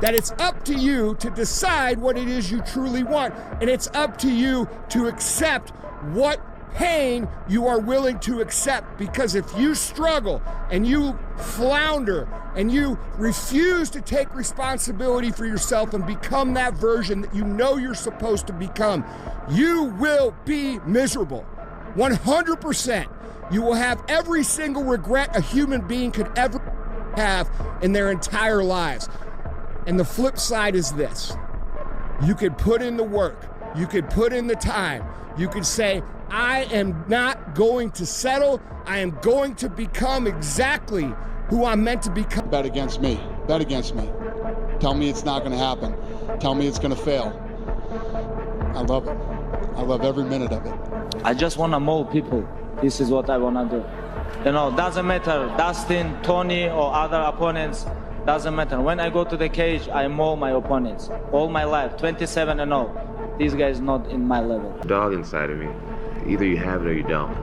that it's up to you to decide what it is you truly want. And it's up to you to accept what pain you are willing to accept. Because if you struggle and you flounder and you refuse to take responsibility for yourself and become that version that you know you're supposed to become, you will be miserable. 100%. You will have every single regret a human being could ever have in their entire lives. And the flip side is this. You could put in the work. You could put in the time. You could say, I am not going to settle. I am going to become exactly who I'm meant to become. Bet against me. Bet against me. Tell me it's not going to happen. Tell me it's going to fail. I love it. I love every minute of it. I just want to mold people. This is what I want to do. You know, doesn't matter, Dustin, Tony, or other opponents, doesn't matter. When I go to the cage, I mold my opponents. All my life, 27-0. These guys not in my level. Dog inside of me. Either you have it or you don't.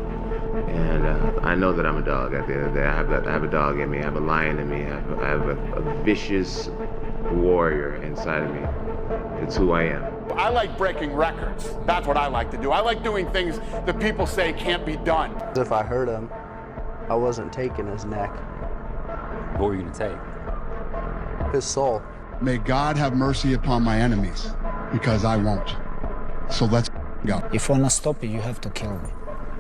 And I know that I'm a dog at the end of the day. I have a dog in me. I have a lion in me. I have a vicious warrior inside of me. It's who I am. I like breaking records. That's what I like to do. I like doing things that people say can't be done. If I hurt him, I wasn't taking his neck. What were you going to take? His soul. May God have mercy upon my enemies, because I won't. So let's go. If you want to stop it, you have to kill me.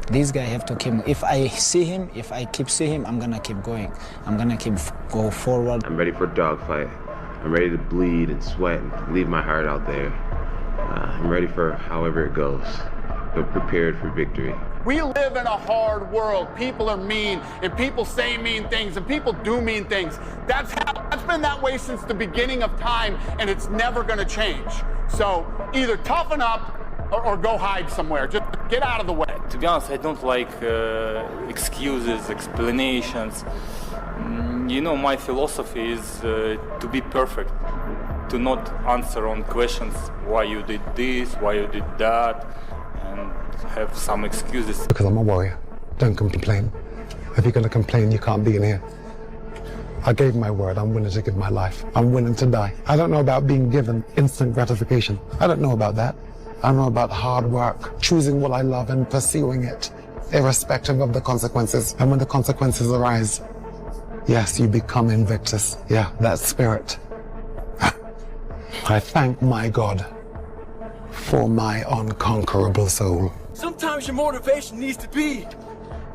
This guy have to kill me. If I see him, if I keep seeing him, I'm going to keep going. I'm going to go forward. I'm ready for a dogfight. I'm ready to bleed and sweat and leave my heart out there. I'm ready for however it goes, but prepared for victory. We live in a hard world. People are mean, and people say mean things, and people do mean things. That's been that way since the beginning of time, and it's never going to change. So either toughen up or go hide somewhere. Just get out of the way. To be honest, I don't like excuses, explanations. You know, my philosophy is to be perfect, to not answer on questions why you did this, why you did that, and have some excuses. Because I'm a warrior. Don't complain. If you're going to complain, you can't be in here. I gave my word. I'm willing to give my life. I'm willing to die. I don't know about being given instant gratification. I don't know about that. I know about hard work, choosing what I love and pursuing it, irrespective of the consequences. And when the consequences arise, yes, you become Invictus. Yeah, that spirit. I thank my God for my unconquerable soul. Sometimes your motivation needs to be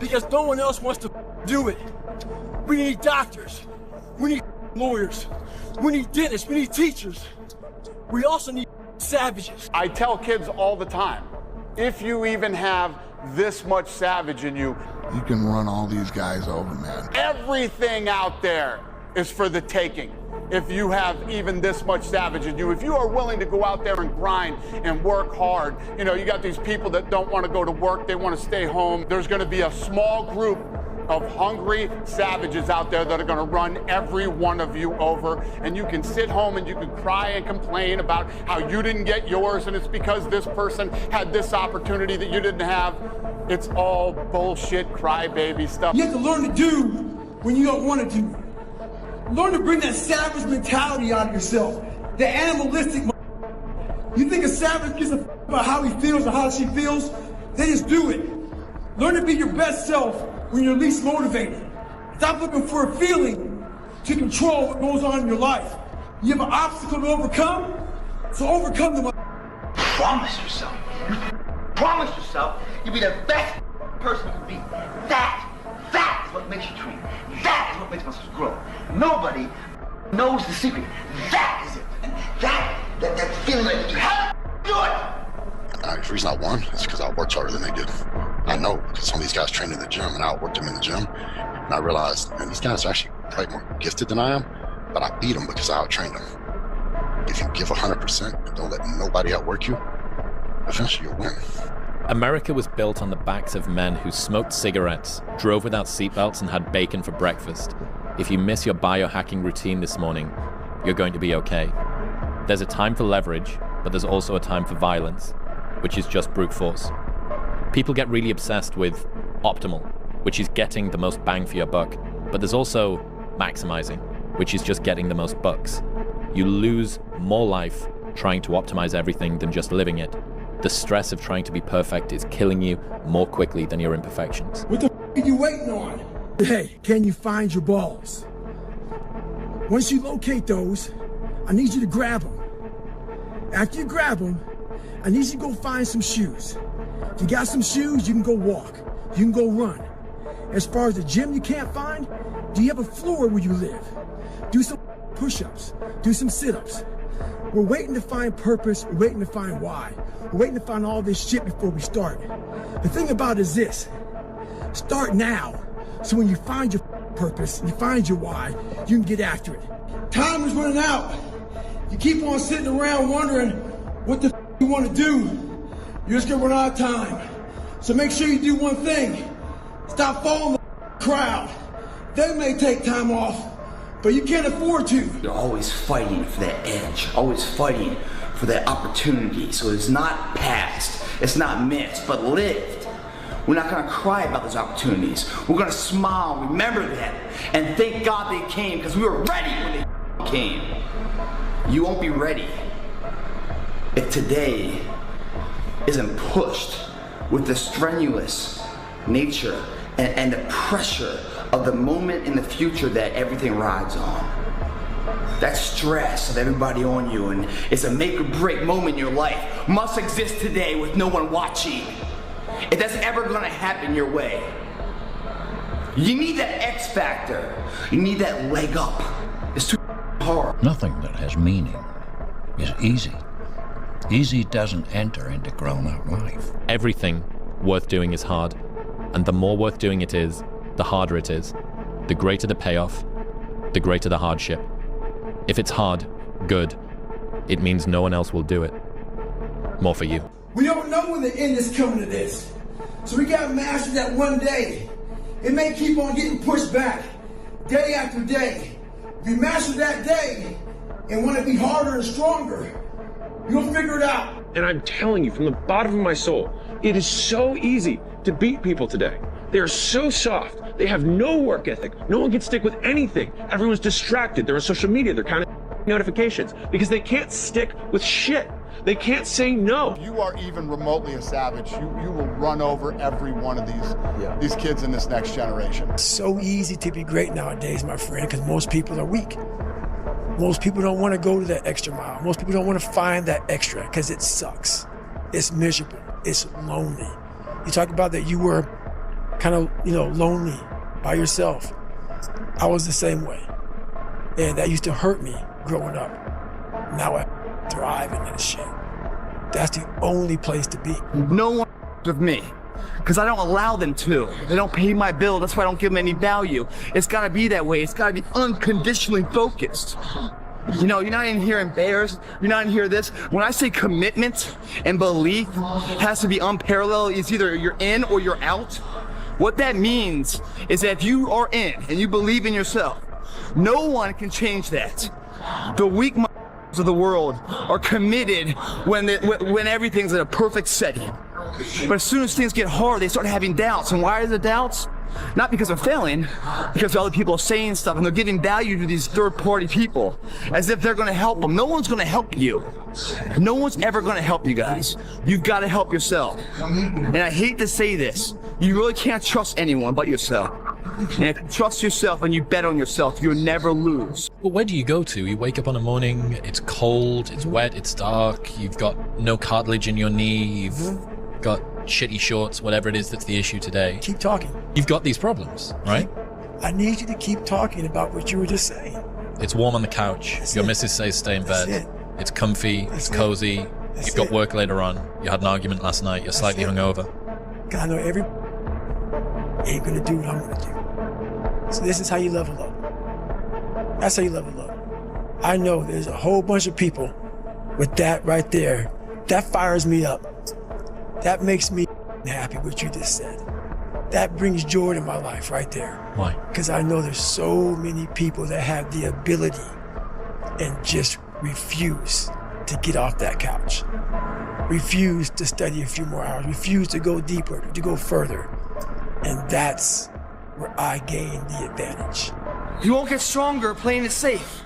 because no one else wants to do it. We need doctors. We need lawyers. We need dentists. We need teachers. We also need savages. I tell kids all the time, if you even have this much savage in you, You can run all these guys over, man. everything out there is for the taking. If you have even this much savage in you, if you are willing to go out there and grind and work hard, you know, you got these people that don't want to go to work, they want to stay home. There's going to be a small group of hungry savages out there that are going to run every one of you over, and you can sit home and you can cry and complain about how you didn't get yours and it's because this person had this opportunity that you didn't have. It's all bullshit crybaby stuff. You have to learn to do when you don't want to do. Learn to bring that savage mentality out of yourself. The animalistic. You think a savage gives a about how he feels or how she feels? They just do it. Learn to be your best self when you're least motivated. Stop looking for a feeling to control what goes on in your life. You have an obstacle to overcome, so overcome them. Promise yourself. Promise yourself you'll be the best person you can be. That is what makes you dream. That is what makes muscles grow. Nobody knows the secret. That is it. And that feeling like you have to do it. The reason I won is because I worked harder than they did. I know because some of these guys trained in the gym and I outworked them in the gym. And I realized, man, these guys are actually probably more gifted than I am, but I beat them because I outtrained them. If you give 100% and don't let nobody outwork you, eventually you'll win. America was built on the backs of men who smoked cigarettes, drove without seatbelts, and had bacon for breakfast. If you miss your biohacking routine this morning, you're going to be okay. There's a time for leverage, but there's also a time for violence, which is just brute force. People get really obsessed with optimal, which is getting the most bang for your buck, but there's also maximizing, which is just getting the most bucks. You lose more life trying to optimize everything than just living it. The stress of trying to be perfect is killing you more quickly than your imperfections. What the f are you waiting on? Hey, can you find your balls? Once you locate those, I need you to grab them. After you grab them, I need you to go find some shoes. If you got some shoes, you can go walk. You can go run. As far as the gym you can't find, do you have a floor where you live? Do some push-ups. Do some sit-ups. We're waiting to find purpose. We're waiting to find why. We're waiting to find all this shit before we start. The thing about it is this. Start now. So when you find your purpose, you find your why, you can get after it. Time is running out. You keep on sitting around wondering what the you want to do, you're just gonna run out of time. So make sure you do one thing. Stop following the crowd. They may take time off, but you can't afford to. You're always fighting for that edge, always fighting for that opportunity. So it's not past, it's not missed, but lived. We're not gonna cry about those opportunities. We're gonna smile, remember that, and thank God they came, because we were ready when they came. You won't be ready if today isn't pushed with the strenuous nature and the pressure of the moment in the future that everything rides on. That stress of everybody on you, and it's a make or break moment in your life, must exist today with no one watching. If that's ever gonna happen your way, you need that X factor. You need that leg up. It's too hard. Nothing that has meaning is easy. Easy doesn't enter into grown-up life. Everything worth doing is hard, and the more worth doing it is, the harder it is. The greater the payoff, the greater the hardship. If it's hard, good. It means no one else will do it. More for you. We don't know when the end is coming to this. So we gotta master that one day. It may keep on getting pushed back, day after day. If you master that day and want to be harder and stronger, you'll figure it out. And I'm telling you from the bottom of my soul, it is so easy to beat people today. They are so soft. They have no work ethic. No one can stick with anything. Everyone's distracted. They're on social media. They're counting notifications because they can't stick with shit. They can't say no. If you are even remotely a savage, you will run over every one of these kids in this next generation. It's so easy to be great nowadays, my friend, because most people are weak. Most people don't want to go to that extra mile. Most people don't want to find that extra because it sucks. It's miserable. It's lonely. You talk about that you were kind of, lonely by yourself. I was the same way. And that used to hurt me growing up. Now I thrive in that shit. That's the only place to be. No one with me, because I don't allow them to. They don't pay my bill. That's why I don't give them any value. It's got to be that way. It's got to be unconditionally focused. You're not in here embarrassed. You're not in here this. When I say commitment and belief has to be unparalleled, it's either you're in or you're out. What that means is that if you are in and you believe in yourself, no one can change that. The weak of the world are committed when everything's in a perfect setting. But as soon as things get hard, they start having doubts. And why are the doubts? Not because they're failing, because other people are saying stuff and they're giving value to these third-party people as if they're going to help them. No one's going to help you. No one's ever going to help you guys. You've got to help yourself. And I hate to say this, you really can't trust anyone but yourself. And if you trust yourself and you bet on yourself, you'll never lose. Well, where do you go to? You wake up on a morning, it's cold, it's wet, it's dark, you've got no cartilage in your knee, you've got shitty shorts, whatever it is that's the issue today. Keep talking. You've got these problems, right? I need you to keep talking about what you were just saying. It's warm on the couch. Your missus says stay in bed. It's comfy, it's cozy. You've got work later on. You had an argument last night. You're slightly hungover. God, I know every ain't gonna do what I'm gonna do. So this is how you level up. That's how you level up. I know there's a whole bunch of people with that right there. That fires me up. That makes me happy what you just said. That brings joy to my life right there. Why? Because I know there's so many people that have the ability and just refuse to get off that couch. Refuse to study a few more hours. Refuse to go deeper, to go further. And that's where I gain the advantage. You won't get stronger playing it safe.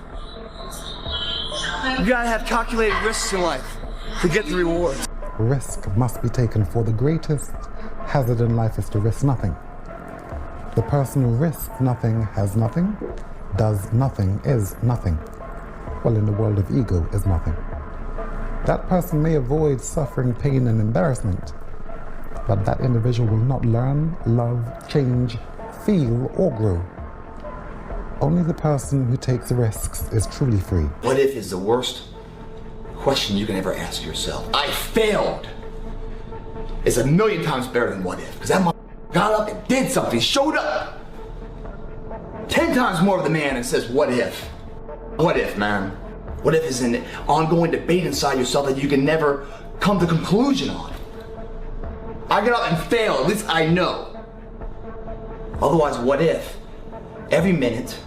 You gotta have calculated risks in life to get the rewards. Risk must be taken, for the greatest hazard in life is to risk nothing. The person who risks nothing has nothing, does nothing is nothing. Well, in the world of ego is nothing. That person may avoid suffering, pain, and embarrassment, but that individual will not learn, love, change, feel, or grow. Only the person who takes risks is truly free. What if is the worst question you can ever ask yourself. I failed. It's a million times better than what if, because that motherfucker got up and did something, showed up. 10 times more of the man and says, what if? What if, man? What if is an ongoing debate inside yourself that you can never come to conclusion on. I got up and failed, at least I know. Otherwise, what if? Every minute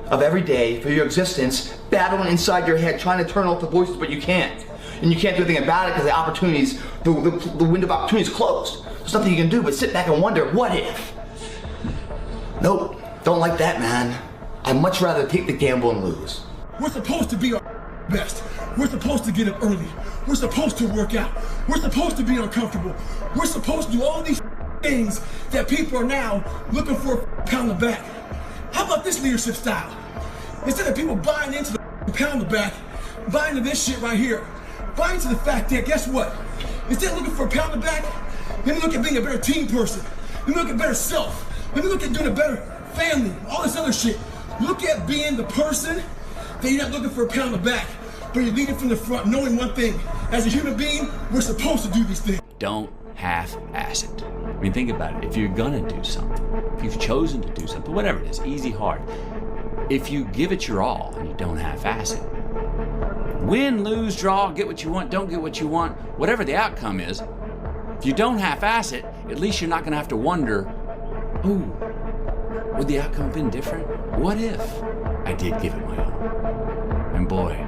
of every day for your existence, battling inside your head, trying to turn off the voices, but you can't. And you can't do anything about it because the opportunities, the window of opportunity is closed. There's nothing you can do but sit back and wonder, what if? Nope, don't like that, man. I'd much rather take the gamble and lose. We're supposed to be our best. We're supposed to get up early. We're supposed to work out. We're supposed to be uncomfortable. We're supposed to do all these things that people are now looking for a pound of back. How about this leadership style? Instead of people buying into the pound of back, buying into this shit right here, buying into the fact that, guess what? Instead of looking for a pound of back, let me look at being a better team person. Let me look at better self. Let me look at doing a better family, all this other shit. Look at being the person that you're not looking for a pound of back, but you're leading from the front, knowing one thing. As a human being, we're supposed to do these things. Don't half-ass it. I mean, think about it. If you're gonna do something, if you've chosen to do something, whatever it is, easy, hard, if you give it your all and you don't half-ass it, win, lose, draw, get what you want, don't get what you want, whatever the outcome is, if you don't half-ass it, at least you're not gonna have to wonder, ooh, would the outcome have been different? What if I did give it my all? And boy,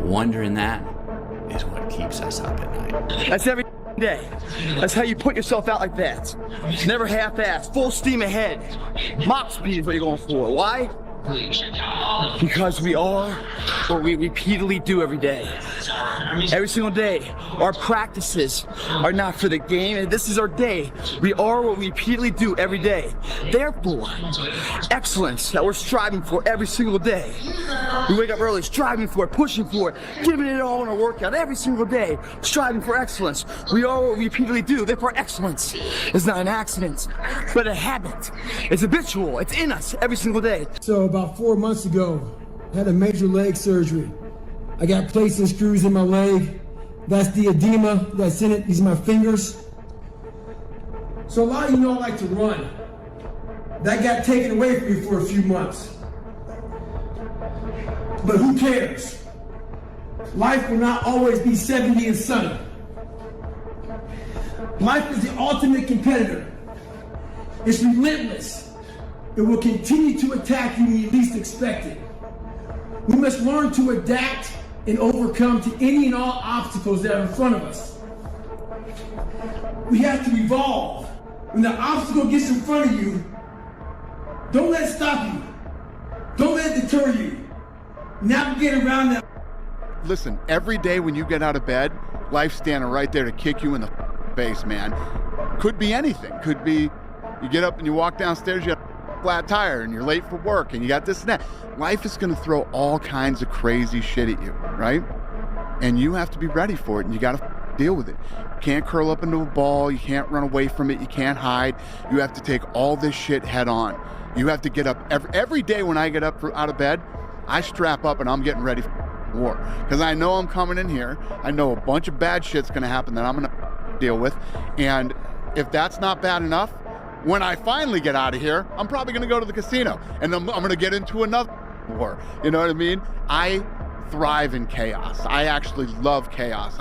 wondering that is what keeps us up at night. That's every day. That's how you put yourself out like that. Never half-assed, full steam ahead. Mach speed is what you're going for. Why? Because we are what we repeatedly do every day. Every single day. Our practices are not for the game, and this is our day. We are what we repeatedly do every day. Therefore, excellence that we're striving for every single day. We wake up early, striving for it, pushing for it, giving it all in our workout every single day, striving for excellence. We are what we repeatedly do. Therefore, excellence is not an accident, but a habit. It's habitual. It's in us every single day. So about 4 months ago, I had a major leg surgery. I got plates and screws in my leg. That's the edema that's in it. These are my fingers. So a lot of you know I like to run. That got taken away from me for a few months. But who cares? Life will not always be 70 and sunny. Life is the ultimate competitor. It's relentless. It will continue to attack you when you least expect it. We must learn to adapt and overcome to any and all obstacles that are in front of us. We have to evolve. When the obstacle gets in front of you, don't let it stop you. Don't let it deter you. Navigate around that. Listen, every day when you get out of bed, life's standing right there to kick you in the face, man. Could be anything. Could be you get up and you walk downstairs, you have a flat tire and you're late for work and you got this and that. Life is going to throw all kinds of crazy shit at you, right? And you have to be ready for it, and you got to deal with it. You can't curl up into a ball. You can't run away from it. You can't hide. You have to take all this shit head on. You have to get up every day. When I get up out of bed, I strap up and I'm getting ready for war, because I know I'm coming in here. I know a bunch of bad shit's going to happen that I'm going to deal with. And if that's not bad enough, when I finally get out of here, I'm probably going to go to the casino and I'm going to get into another war. You know what I mean? I thrive in chaos. I actually love chaos.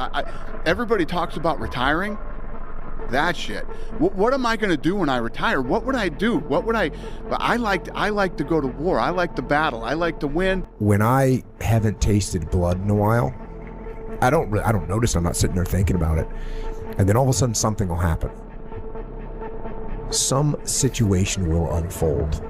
Everybody talks about retiring. That shit. What am I going to do when I retire? What would I do? I like to go to war. I like to battle. I like to win. When I haven't tasted blood in a while, I don't notice. I'm not sitting there thinking about it. And then all of a sudden something will happen. Some situation will unfold.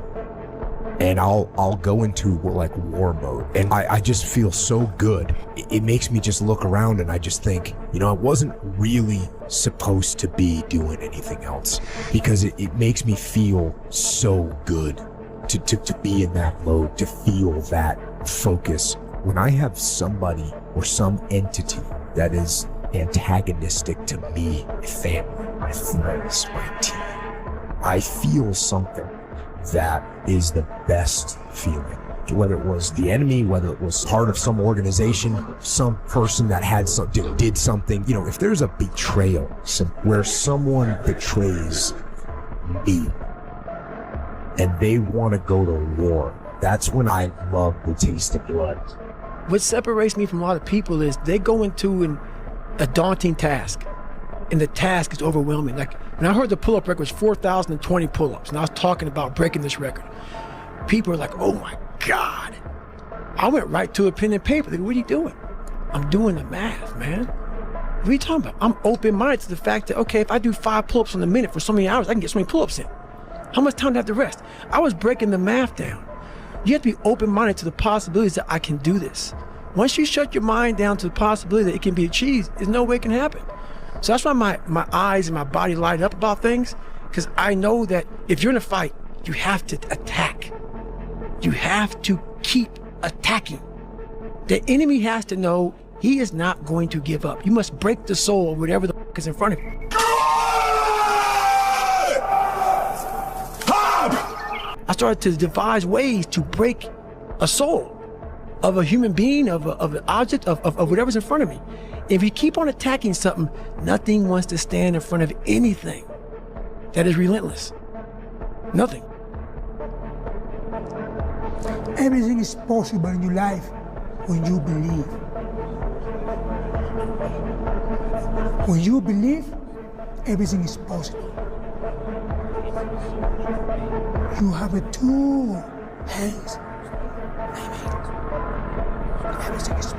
and I'll go into like war mode, and I just feel so good. It makes me just look around and I just think, you know, I wasn't really supposed to be doing anything else, because it makes me feel so good to be in that mode, to feel that focus. When I have somebody or some entity that is antagonistic to me, my family, my friends, my team, I feel something that is the best feeling. Whether it was the enemy, whether it was part of some organization, some person that had did something, you know, if there's a betrayal, where someone betrays me and they want to go to war, that's when I love the taste of blood. What separates me from a lot of people is they go into a daunting task, and the task is overwhelming. Like when I heard the pull-up record was 4,020 pull-ups, and I was talking about breaking this record, people are like, oh my God. I went right to a pen and paper. Like, what are you doing? I'm doing the math, man. What are you talking about? I'm open-minded to the fact that, okay, if I do 5 pull-ups in a minute for so many hours, I can get so many pull-ups in. How much time do I have to rest? I was breaking the math down. You have to be open-minded to the possibilities that I can do this. Once you shut your mind down to the possibility that it can be achieved, there's no way it can happen. So that's why my eyes and my body light up about things, because I know that if you're in a fight, you have to attack. You have to keep attacking. The enemy has to know he is not going to give up. You must break the soul of whatever the fuck is in front of you. I started to devise ways to break a soul of a human being, of an object, of whatever's in front of me. If you keep on attacking something, nothing wants to stand in front of anything that is relentless. Nothing. Everything is possible in your life when you believe. When you believe, everything is possible. You have 2 hands. Everything is